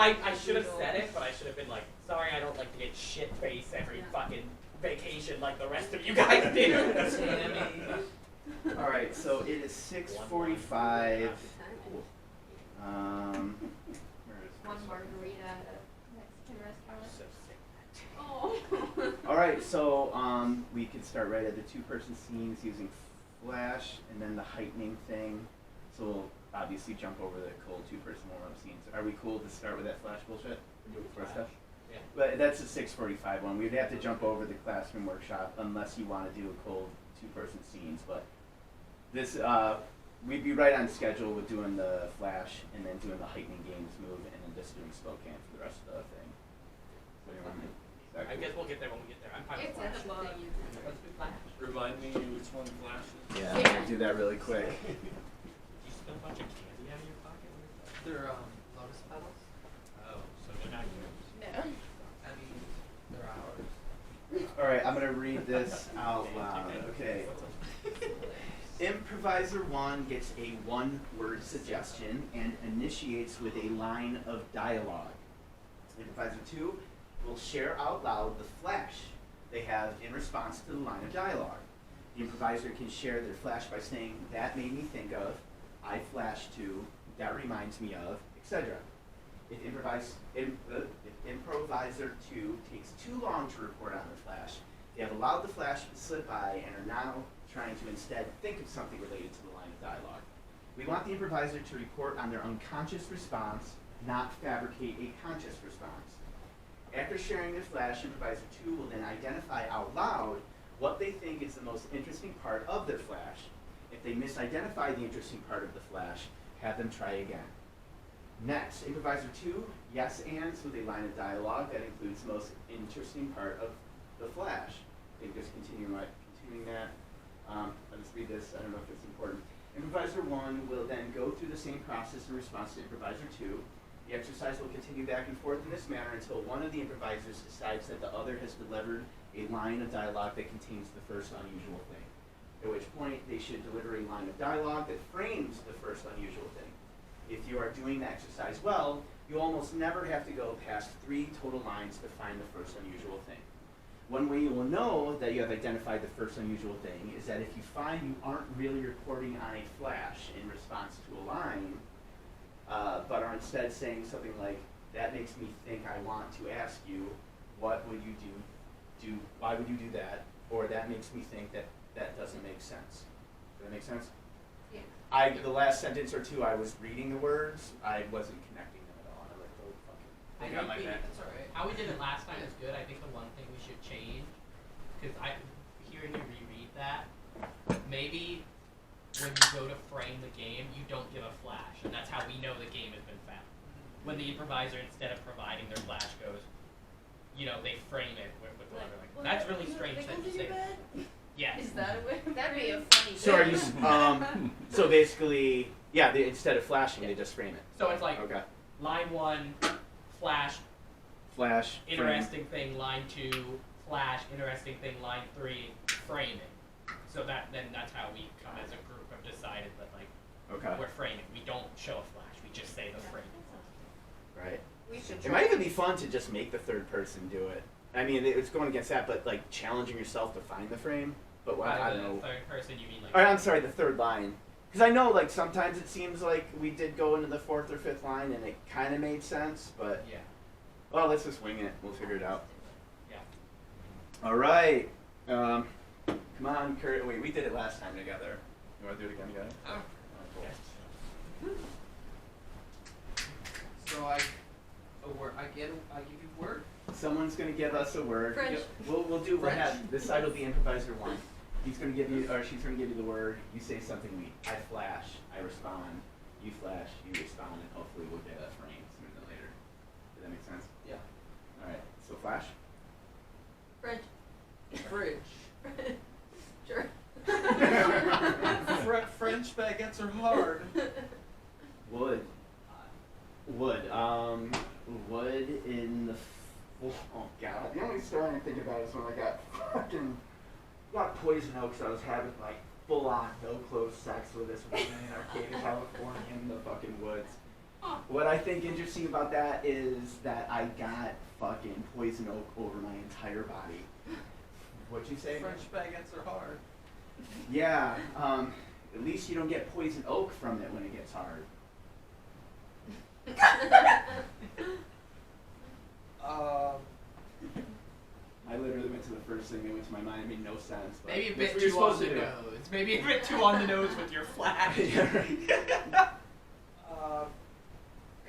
I should have said it, but I should have been like, sorry, I don't like to get shit faced every fucking vacation like the rest of you guys do. All right, so it is 6:45. One margarita at a Mexican restaurant. So sick. Oh. All right, so we could start right at the two-person scenes using flash, and then the heightening thing. So we'll obviously jump over the cold two-person warm-up scenes. Are we cool to start with that flash bullshit? Stuff? Yeah. But that's a 6:45 one. We'd have to jump over the classroom workshop unless you want to do a cold two-person scenes. But this, we'd be right on schedule with doing the flash and then doing the heightening games move and then just doing Spokane for the rest of the thing. What do you want to do? I guess we'll get there when we get there. I'm fine with It's flash. in the book. Let's do flash. Remind me which one flashes. Yeah, I'm gonna do that really quick. You spill a bunch of candy out of your pocket? They're lotus petals. Oh, so they're not yours. No. I mean, they're ours. All right, I'm gonna read this out loud. Okay. Improviser 1 gets a one-word suggestion and initiates with a line of dialogue. Improviser 2 will share out loud the flash they have in response to the line of dialogue. The improviser can share their flash by saying, "That made me think of," "I flashed to," "That reminds me of," etc. If improviser 2 takes too long to report on their flash, they have allowed the flash to slip by and are now trying to instead think of something related to the line of dialogue. We want the improviser to report on their unconscious response, not fabricate a conscious response. After sharing their flash, improviser 2 will then identify out loud what they think is the most interesting part of their flash. If they misidentify the interesting part of the flash, have them try again. Next, improviser 2 yes-ands with a line of dialogue that includes the most interesting part of the flash. I think just continuing that. I'll just read this, I don't know if it's important. Improviser 1 will then go through the same process in response to improviser 2. The exercise will continue back and forth in this manner until one of the improvisers decides that the other has delivered a line of dialogue that contains the first unusual thing. At which point, they should deliver a line of dialogue that frames the first unusual thing. If you are doing the exercise well, you almost never have to go past 3 total lines to find the first unusual thing. One way you will know that you have identified the first unusual thing is that if you find you aren't really reporting on a flash in response to a line, but are instead saying something like, "That makes me think I want to ask you, what would you do? Why would you do that?" Or "That makes me think that that doesn't make sense." Does that make sense? Yeah. The last sentence or two, I was reading the words, I wasn't connecting them at all. I like, oh, fucking. I got my think back. that's alright. How we did it last time is good. I think the one thing we should change, because hearing you reread that, maybe when you go to frame the game, you don't give a flash, and that's how we know the game has been found. When the improviser, instead of providing their flash, goes, they frame it with whatever. Like, that's really strange that you say. Yes. Is that a way? That'd be a funny. So are you, so basically, yeah, instead of flashing, they just frame it. So it's like Okay. line 1, flash, Flash, frame. interesting thing, line 2, flash, interesting thing, line 3, framing. So that's how we come as a group have decided that Okay. we're framing. We don't show a flash. We just say the frame. Right. We should It try. might even be fun to just make the third person do it. I mean, it's going against that, but like challenging yourself to find the frame. But what, I don't know. Third person, you mean like? Or, I'm sorry, the third line. Because I know, like, sometimes it seems like we did go into the 4th or 5th line and it kind of made sense, but Yeah. well, let's just wing it. We'll figure it out. Yeah. All right. Come on, Kurt. Wait, we did it last time together. You want to do it again together? Oh. Cool. So I give you word. Someone's gonna give us a word. French. We'll do. We'll French. have this side will be improviser 1. He's gonna give you, or she's gonna give you the word. You say something. I flash. I respond. You flash. You respond, and hopefully we'll get a frame sooner than later. Does that make sense? Yeah. All right. So flash. French. Fridge. Sure. French baguettes are hard. Wood. Wood. Wood in the. Oh god. The only story I can think about is when I got poison oak, so I was having like full on no clothes sex with this woman in an arcade in California in the fucking woods. What I think interesting about that is that I got fucking poison oak over my entire body. What'd you say? French baguettes are hard. Yeah, at least you don't get poison oak from it when it gets hard. I literally went to the first thing that went to my mind. It made no sense. But Maybe a that's bit what you're too on supposed the to do. nose. Maybe a bit too on the nose with your flash. Yeah, right.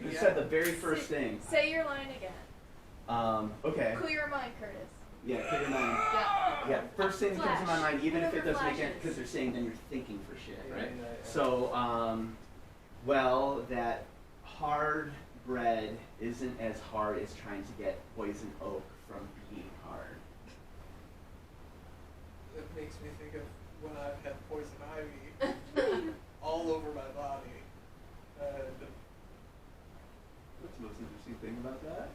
You Yeah. said the very first thing. Say your line again. Okay. Clear your mind, Curtis. Yeah, clear your mind. Yeah. Yeah, first thing that comes to my Flash. mind, even if it Whatever doesn't make flash it, is. because they're saying then you're thinking for shit, right? Yeah. So, well, that hard bread isn't as hard as trying to get poison oak from being hard. It makes me think of when I've had poison ivy all over my body. And What's the most interesting thing about that?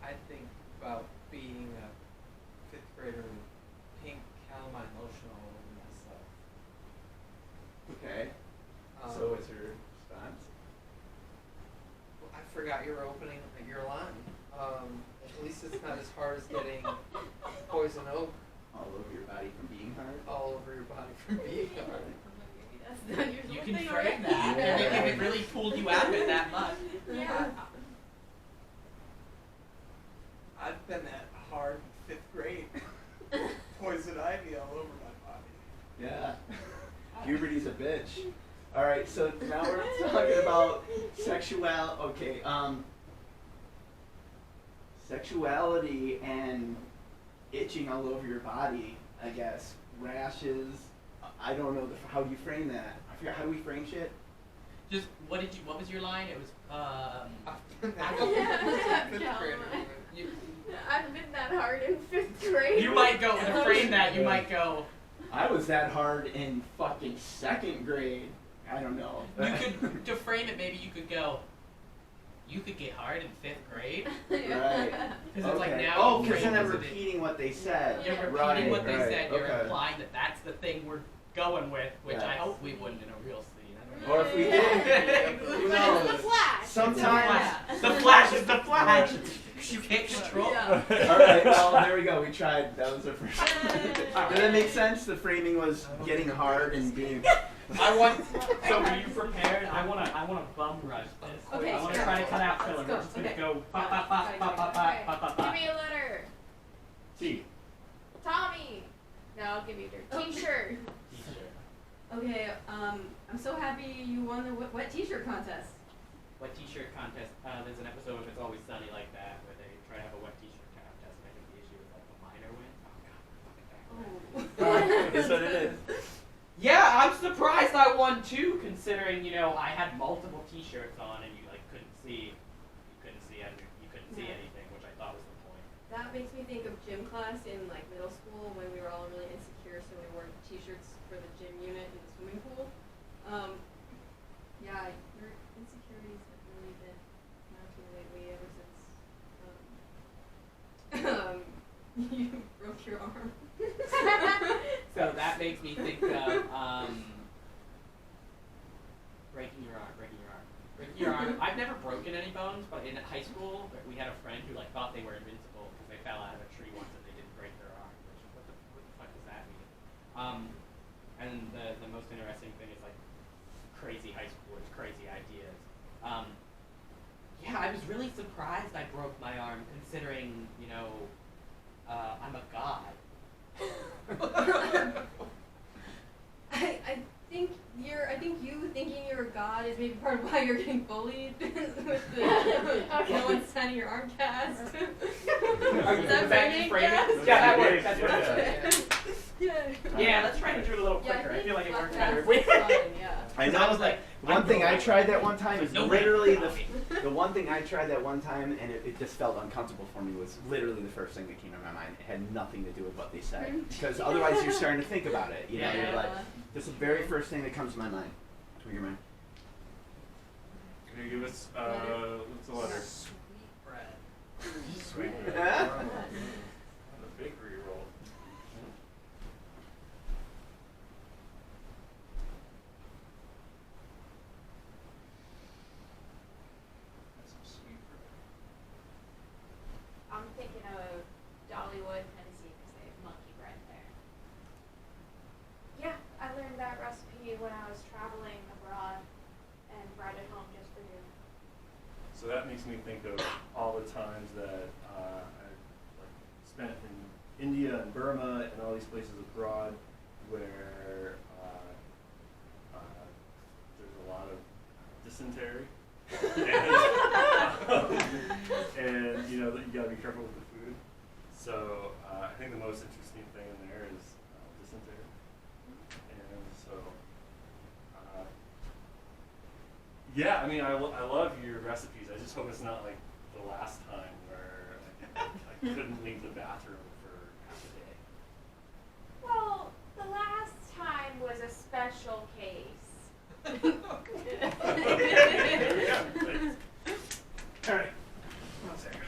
I think about being a fifth grader with pink calamine lotion all over myself. Okay. So what's your response? I forgot your opening, your line. At least it's not as hard as getting poison oak All over your body from being hard? all over your body from being hard. That's not your You whole can thing frame already. that. Yeah. If it really pulled you out of it that much. Yeah. I've been at hard fifth grade. Poison ivy all over my body. Yeah. Puberty's a bitch. Alright, so now we're talking about sexuality and itching all over your body, I guess. Rashes. I don't know how do you frame that? I forgot, how do we frame shit? Just what was your line? It was I've been at Yeah. fifth grader. You, I've been that hard in 5th grade. you might go to frame that. You might go. I was that hard in fucking 2nd grade. I don't know. You could to frame it. Maybe you could go. You could get hard in 5th grade. Right. Because it's like Okay. now. Oh, you because then frame I'm it as it- repeating what they said. You're repeating Right, what they right, said. You're okay. implying that that's the thing we're going with, which I Yes. hope we wouldn't in a real scene. I don't know. Or if we did, who But knows? it's the Flash. Sometimes. The flash is the flash. You can't control. Yeah. Alright, well, there we go. We tried. That was our first. Yay. Did that make sense? The framing was getting hard and being. I want. So were you prepared? I wanna bum rush this. Okay, I wanna sure. try to cut out filler. Let's We're go. just gonna Okay. go pop pop pop pop pop pop pop pop Give pop. me a letter. T. Tommy. Now I'll give you your T-shirt. Okay, I'm so happy you won the wet t-shirt contest. Wet T-shirt contest. There's an episode of It's Always Sunny like that where they try to have a wet T-shirt contest, and I think the issue is like the minor wins. Oh god, we're fucking back. Is what it is. Yeah, I'm surprised I won too, considering I had multiple T-shirts on and you couldn't see Yeah. anything, which I thought was the point. That makes me think of gym class in middle school when we were all really insecure, so we wore t-shirts for the gym unit in the swimming pool. Yeah, your insecurities have really been mounting lately ever since you broke your arm. So that makes me think of breaking your arm. I've never broken any bones, but in high school we had a friend who thought they were invincible because they fell out of a tree once and they didn't break their arm. Which, what the fuck does that mean? And the most interesting thing is crazy high schoolers, crazy ideas. Yeah, I was really surprised I broke my arm, considering I'm a god. I think you thinking you're a god is maybe part of why you're getting bullied with the no one signing your arm cast. Is that framing? framing? Yeah, Yeah. that works. That's what Yeah. it is. Yeah, let's try to do it a little quicker. I feel like it works better if we. we. Yeah. I Because know. I was like, One thing I tried that one time is No literally way. the one thing I tried that one time, and it just felt uncomfortable for me, was literally the first thing that came to my mind. It had nothing to do with what they said, because otherwise you're starting to think about it. You know, Yeah. you're like, this is the very first thing that comes to my mind. To your mind. Can you give us what's the letter? Sweet bread. Sweet. Yeah. The bakery roll. So that makes me think of all the times that I like spent in India and Burma and all these places abroad where there's a lot of dysentery. And you know that you gotta be careful with the food. So I think the most interesting thing in there is dysentery. And so, yeah, I mean, I love your recipes. I just hope it's not like the last time where I couldn't leave the bathroom for half a day. Well, the last time was a special case. Yeah, thanks. All right. One second.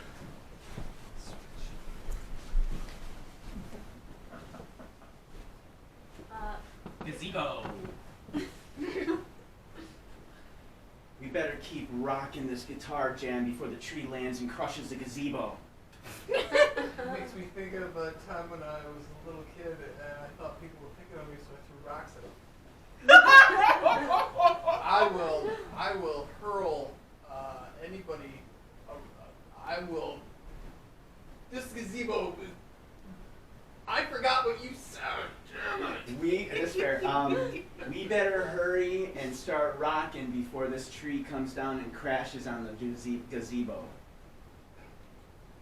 Gazebo. We better keep rocking this guitar jam before the tree lands and crushes the gazebo. It makes me think of a time when I was a little kid and I thought people were picking on me, so I threw rocks at them. I will hurl anybody. I will. This gazebo. I forgot what you said. That's fair. We better hurry and start rocking before this tree comes down and crashes on the gazebo.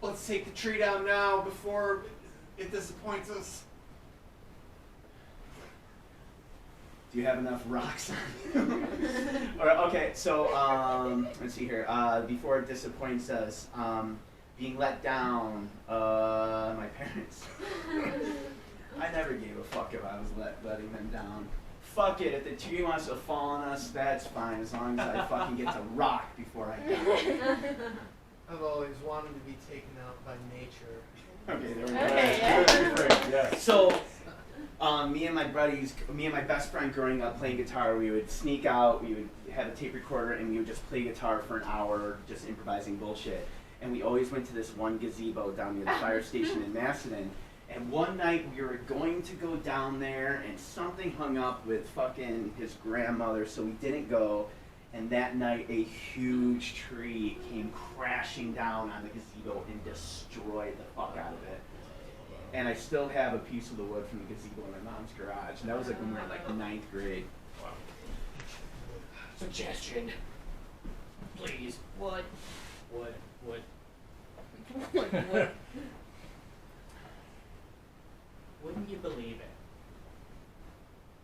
Let's take the tree down now before it disappoints us. Do you have enough rocks on you? All right, okay, so let's see here. Before it disappoints us, being let down, my parents. I never gave a fuck if I was letting them down. Fuck it, if the tree wants to fall on us, that's fine, as long as I fucking get to rock before I die. I've always wanted to be taken out by nature. Okay, there we go. Okay, Yeah. So, me and my best friend growing up playing guitar, we would sneak out, we would have a tape recorder, and we would just play guitar for an hour, just improvising bullshit. And we always went to this one gazebo down near the fire station in Macedon. And one night we were going to go down there, and something hung up with fucking his grandmother, so we didn't go. And that night, a huge tree came crashing down on the gazebo and destroyed the fuck out of it. And I still have a piece of the wood from the gazebo in my mom's garage. And that was like when we were like 9th grade. Wow. Suggestion. Please. What? Wood. Wouldn't you believe it?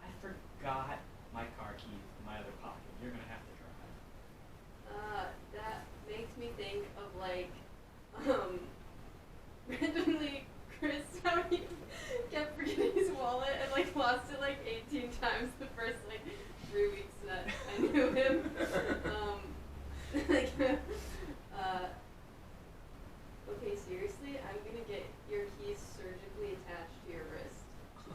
I forgot my car keys in my other pocket. You're gonna have to drive. That makes me think of like, randomly Chris, how he kept forgetting his wallet and like lost it like 18 times the first like 3 weeks that I knew him. Okay, seriously, I'm gonna get your keys surgically attached to your wrist.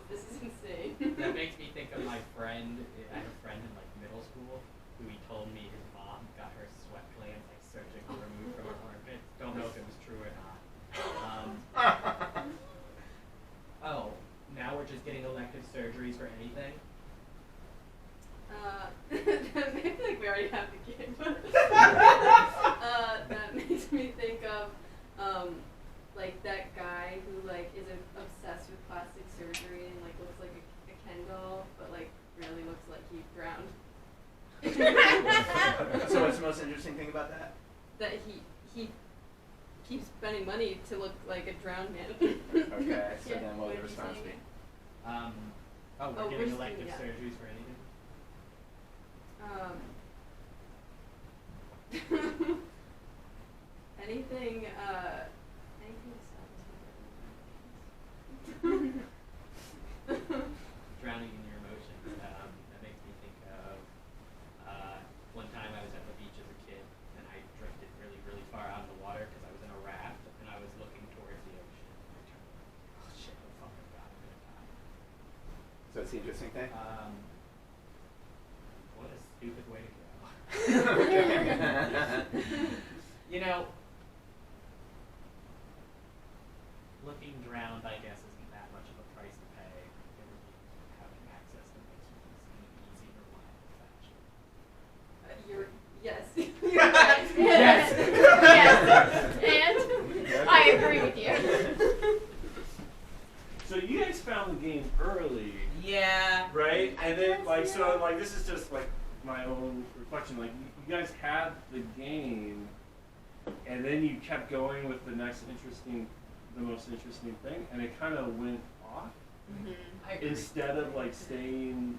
This is insane. That makes me think of my friend. I have a friend in like middle school who he told me his mom got her sweat glands like surgically removed from her armpit. Don't know if it was true or not. Oh, now we're just getting elective surgeries for anything? Maybe like we already have the kid, but that makes me think of like that guy who like is obsessed with plastic surgery and like looks like a Ken doll, but like really looks like he drowned. So what's the most interesting thing about that? That he keeps spending money to look like a drowned man. Okay, so Yeah, then what would the did you response say be? again? We're we're getting just- elective yeah. surgeries for anything? Anything to stop us from Drowning in your emotions. That makes me think of one time I was at the beach as a kid and I drifted really, really far out in the water because I was in a raft and I was looking towards the ocean. And I turned like, oh shit, oh fuck, oh god, I'm gonna die. So that's the interesting thing? What a stupid way to go. Okay. You know, looking drowned, I guess, isn't that much of a price to pay in having access to things in an easy, reliable fashion. You're yes. You're right. Yes. like, so, like, this is just, like, my own reflection. Like, you guys had the game, and then you kept going with the most interesting thing, and it kind of went off I agree. instead of, like, staying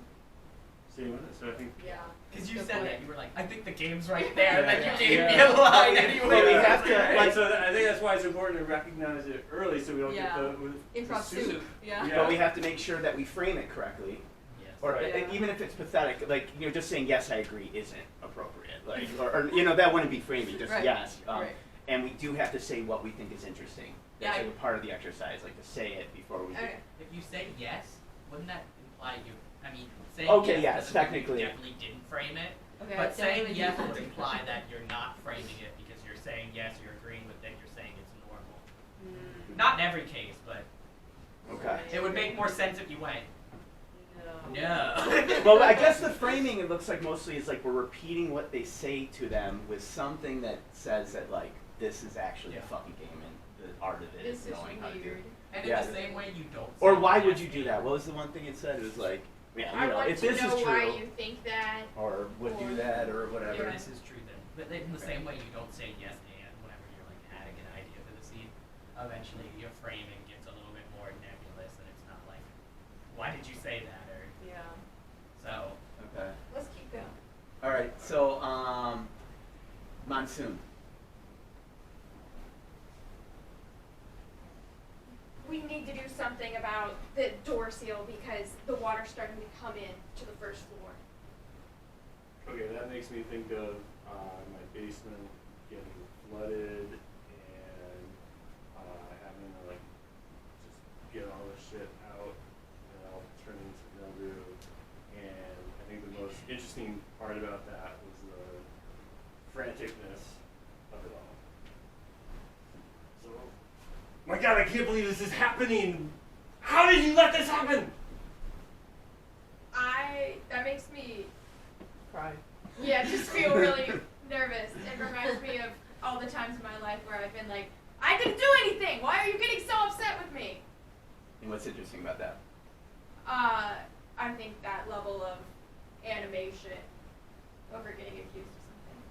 with it. So I think, Yeah. Because you Good said point. that, you were like, I think the game's right there, and then Yeah. you gave me Yeah. a line anyway. Well, we have to, and like, so I think that's why it's important to recognize it early, so we don't Yeah. get the Improv soup. soup. Yeah. Yeah. but we have to make sure that we frame it correctly. Yes. Or Right. Yeah. even if it's pathetic, like, you know, just saying yes, I agree isn't appropriate. Like, or you know, that wouldn't be framing. Just Right. yes. Right. And we do have to say what we think is interesting. That's Yeah, like a part of the exercise, like to say it before we do. Okay. If you say yes, wouldn't that imply you? I mean, saying Okay, yes yes, doesn't mean technically. you definitely didn't frame it. Okay. But saying definitely yes do. would imply that you're not framing it because you're saying yes, you're agreeing with it, you're saying it's normal. Not in every case, but Okay. it would make more sense if you went, No. no. Well, I guess the framing, it looks like mostly is like we're repeating what they say to them with something that says that like this is actually a Yeah. fucking game and the art of it This is is knowing how to do weird. it. And Yeah. in the same way you don't. Or say why yes would you do either. that? What was the one thing it said? It was like, yeah, I you know, want if to this know is why true, you think that. or would do that, or whatever. If this is true, then. But in the same way you don't say yes and whenever you're like adding an idea to the scene, eventually your framing gets a little bit more nebulous and it's not like, why did you say that? Or Yeah. so. Okay. Let's keep going. All right. So, monsoon. We need to do something about the door seal because the water's starting to come in to the first floor. Okay, that makes me think of my basement getting flooded and having to like just get all the shit out and all turn into mildew. And I think the most interesting part about that was the franticness of it all. So, my God, I can't believe this is happening. How did you let this happen? That makes me, Cry. yeah, just feel really nervous. It reminds me of all the times in my life where I've been like, I didn't do anything. Why are you getting so upset with me? And what's interesting about that? I think that level of animation over getting accused of something.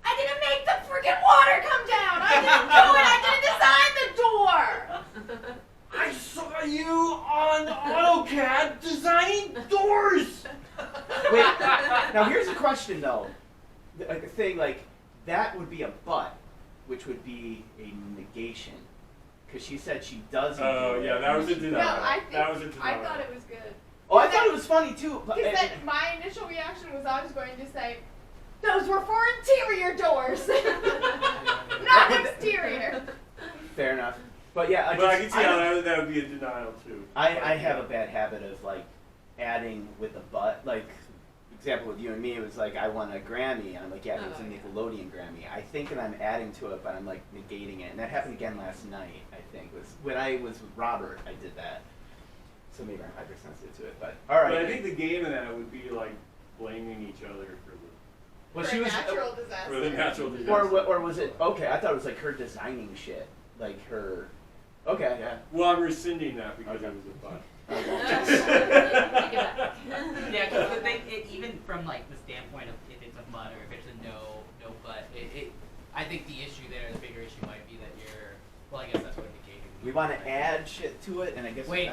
I didn't make the freaking water come down. I didn't do it. I didn't design the door. I saw you on AutoCAD designing doors! Wait. Now here's a question though. A thing like that would be a but, which would be a negation, because she said she doesn't. Oh, do it. yeah, that was a denial. No, I think That was a I denial. thought it was good. Oh, I thought it was funny too. But, Because then my initial reaction was I was going to say, those were for interior doors, not exterior. fair enough. But yeah, But I can just- see how that would be a denial too. I have a bad habit of like adding with a but. Like example with you and me, it was like I won a Grammy, and I'm like, yeah, it was a Oh, yeah. Nickelodeon Grammy. I think that I'm adding to it, but I'm like negating it, and that happened again last night. I think was when I was with Robert. I did that, so maybe I'm hypersensitive to it. But all right. But I think the game in that would be like blaming each other for well, For she a was, natural the disaster. natural disaster. or was it okay? I thought it was like her designing shit, like her. Okay, yeah. Well, I'm rescinding that because Okay. it was a butt. Take it back. Yeah, because the thing, even from like the standpoint of if it's a but or if it's a no but, I think the issue there, the bigger issue might be that you're, well, I guess that's what negating. We want to add shit to it, and I guess. Wait,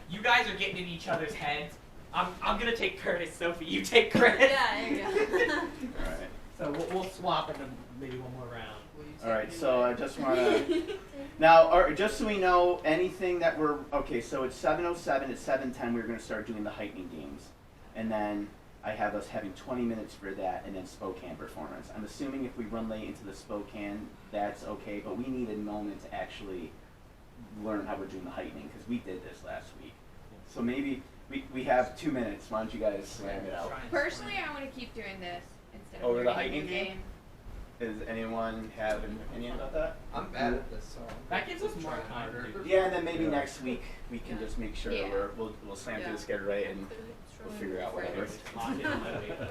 you guys are getting in each other's heads. I'm gonna take Curtis, Sophie, you take Chris. Yeah, there you go. All right. So we'll swap and then maybe one more round. Will you All take right. me So I later? just want to. Now, just so we know, anything that we're okay. So it's 7:07. It's 7:10. We're going to start doing the heightening games, and then I have us having 20 minutes for that, and then Spokane performance. I'm assuming if we run late into the Spokane, that's okay. But we need a moment to actually learn how we're doing the heightening because we did this last week. So maybe we have 2 minutes. Why don't you guys slam it out? Try and Personally, explain. I want to keep doing this instead Over of the learning a new hiking game? Does anyone have an opinion about that? I'm bad at this, so I'm That gives us more trying time to harder. do Yeah, and then maybe Yeah. next week we can just make sure Yeah. we'll slam through Yeah. the schedule right and we'll figure out whatever.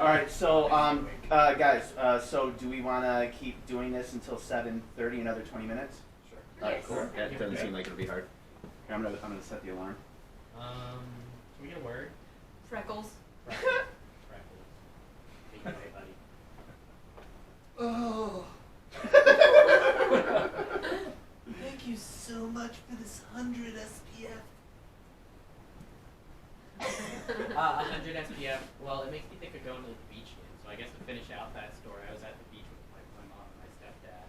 All right, so guys, so do we want to keep doing this until 7:30? Another 20 minutes? Sure. All right, Yes. cool. That doesn't Okay. seem like it'll be hard. Okay, I'm gonna set the alarm. Can we get a word? Freckles. Freckles. Take it away, buddy. Oh. Thank you so much for this 100 SPF. 100 SPF. Well, it makes me think of going to the beach again. So I guess to finish out that story, I was at the beach with my mom and my stepdad.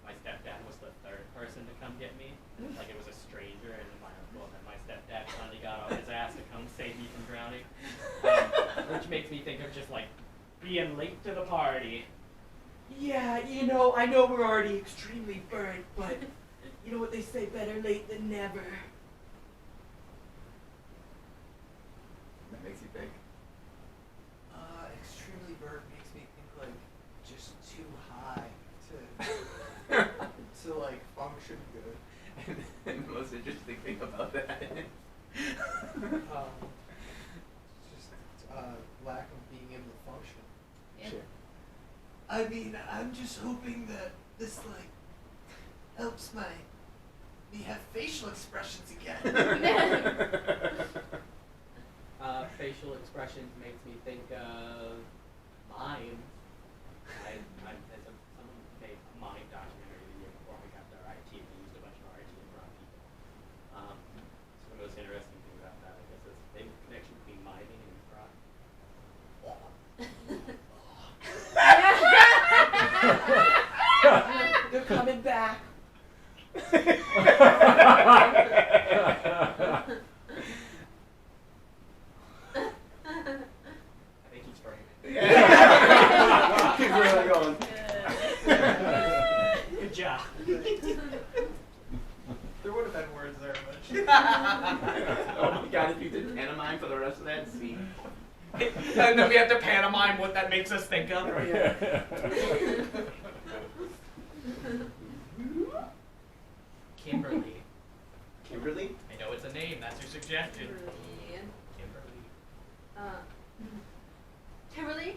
My stepdad was the third person to come get me. Like it was a stranger and then my uncle, and then my stepdad finally got on his ass to come save me from drowning. Which makes me think of just like being late to the party. Yeah, you know, I know we're already extremely burnt, but you know what they say, better late than never. That makes you think. Extremely burnt makes me think like just too high to like function good. And the most interesting thing about that. Just lack of being able to function. Yeah. Sure. I mean, I'm just hoping that this like helps me have facial expressions again. Facial expressions makes me think of mime. Someone made a mime documentary the year before we got our IT. We used a bunch of our IT and brought people. So the most interesting thing about that, I guess, is the connection between miming and improv. They're coming back. I think he's framing. Keep really going. Good job. There would have been words there eventually. Oh my god, if you did pantomime for the rest of that scene. And then we have to pantomime what that makes us think of. Kimberly. Kimberly? I know it's a name. That's your suggestion. Kimberly. Kimberly,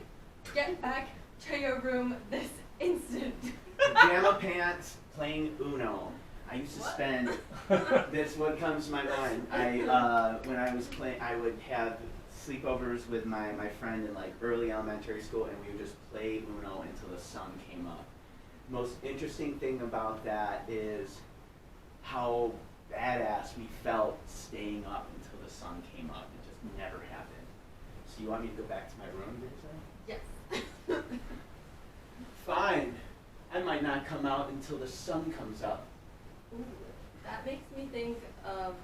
get back to your room this instant. Pajama pants playing Uno. I used to What? spend. This what comes to my mind. When I was playing, I would have sleepovers with my friend in like early elementary school, and we would just play Uno until the sun came up. Most interesting thing about that is how badass we felt staying up until the sun came up. It just never happened. So you want me to go back to my room, did you say? Yes. Fine. I might not come out until the sun comes up. Ooh, that makes me think of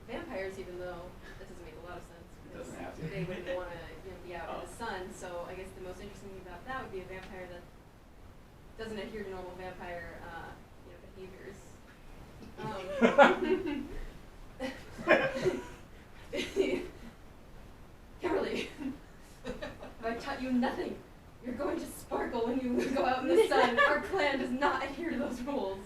vampires, even though that doesn't make a lot of sense. It doesn't have to. They wouldn't want to be out in the Oh. sun. So I guess the most interesting thing about that would be a vampire that doesn't adhere to normal vampire behaviors. Kimberly, have I taught you nothing? You're going to sparkle when you go out in the sun. Our clan does not adhere to those rules.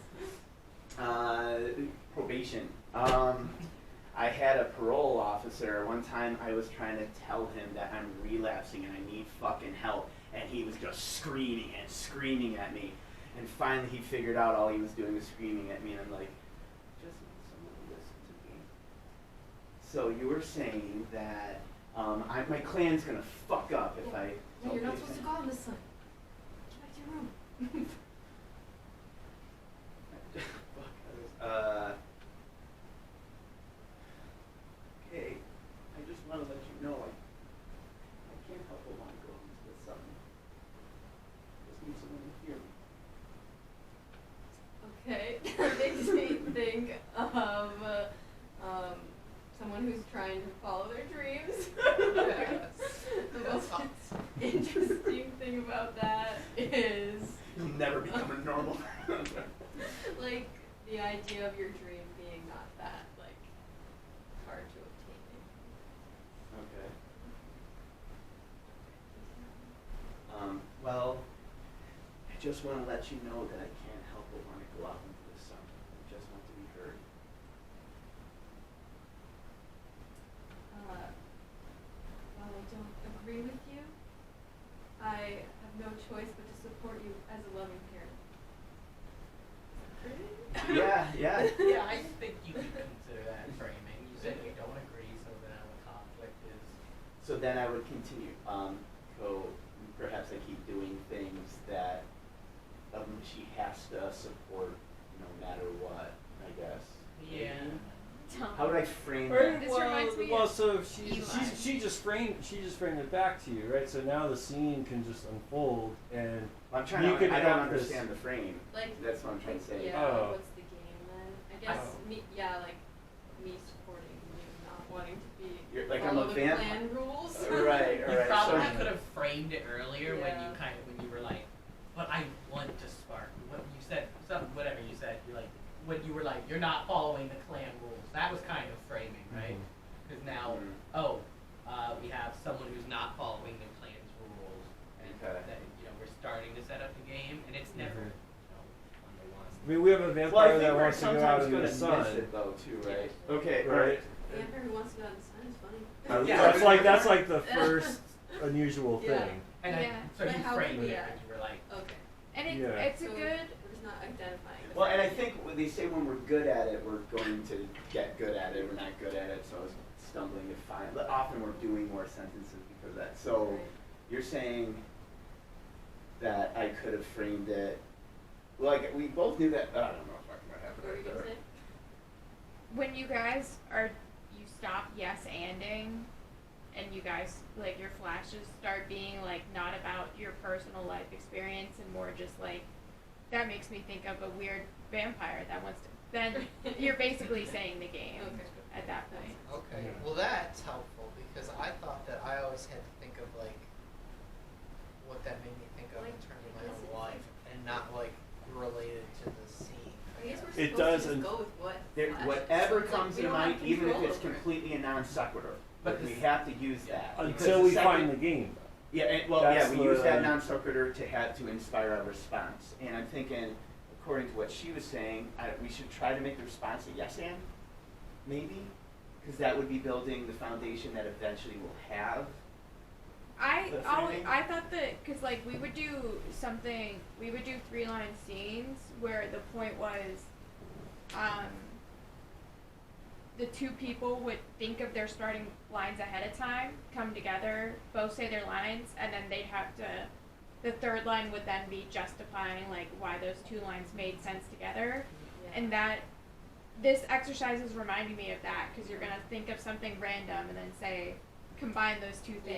Probation. I had a parole officer. One time I was trying to tell him that I'm relapsing and I need fucking help. And he was just screaming and screaming at me. And finally he figured out all he was doing was screaming at me. And I'm like, just need someone to listen to me. So you were saying that my clan's gonna fuck up if I No, don't you're not pay supposed to attention. go out in the sun. Get back to your room. Fuck, okay, I just want to let you know I can't help but want to go into the sun. Just need someone to hear me. Okay, that makes me think of someone who's trying to follow their dreams. The most interesting thing about that is You'll never become a normal. like the idea of your dream being not that like hard to obtain. Okay. Well, I just want to let you know that I can't help but want to go out into the sun. I just want to be heard. While I don't agree with you, I have no choice but to support you as a loving parent. Yeah. Yeah, I think you could consider that framing. You said you don't agree, so then the conflict is then I would continue. Perhaps I keep doing things that she has to support no matter what, I guess. Yeah. How would I frame Right, that? This reminds me well, of so if she Eli. she just framed it back to you, right? So now the scene can just unfold, and I'm trying You to. could I don't have this- understand the frame. Like, That's what I'm trying to say. yeah, Oh. like, what's the game then? I guess me supporting you not wanting to be You're like, follow I'm a the vamp- clan rules. Right, You right. probably So- could have framed it earlier when Yeah. you were like, but I want to spark. What you said, whatever you said. You're like, when you were like, you're not following the clan rules. That was kind of framing, right? Because now, we have someone who's not following the clan's rules, and Okay. that we're starting to set up the game, and it's never one to one. I mean, we have a Well, I vampire think that we're wants to go out sometimes in going the to sun. miss it though, too, right? Okay, Right. Vampire who wants to go out in the sun is funny. Yeah. That's like the first unusual Yeah. thing. And Yeah. so But you how framed could- it, yeah. and you were like, Okay. And it's Yeah. it's a So good. We're just not identifying. the Well, and I frame. think when they say when we're good at it, we're going to get good at it. We're not good at it, so I was stumbling to find. But often we're doing more sentences because of that. So Right. you're saying that I could have framed it. Like we both knew that. I don't know if I can what happened What were you right gonna there. say? When you guys you stop yes-anding, and you guys, like, your flashes start being, like, not about your personal life experience and more just, like, that makes me think of a weird vampire that wants to, then you're basically saying the game Okay. at that point. Okay, Yeah. well that's helpful because I thought that I always had to think of like what that made me think of Like, in terms of my because own it's life and not like related to the scene. I guess we're It supposed does to just and- go with what There, flashes. whatever So it's like comes we to don't have mind, even if control it's over it. completely a non sequitur. But But we this- have to use that because Until the we second- find the game. Yeah, and, well, That's yeah, we use that the- non sequitur to inspire our response. And I'm thinking, according to what she was saying, we should try to make the response a yes and, maybe, because that would be building the foundation that eventually we'll have. The framing? I thought that, cause like we would do 3-line scenes where the point was, the two people would think of their starting lines ahead of time, come together, both say their lines, and then they'd have to, the third line would then be justifying like why those two lines made sense together, Yeah. and that, this exercise is reminding me of that, cause you're gonna think of something random and then say, combine those two things.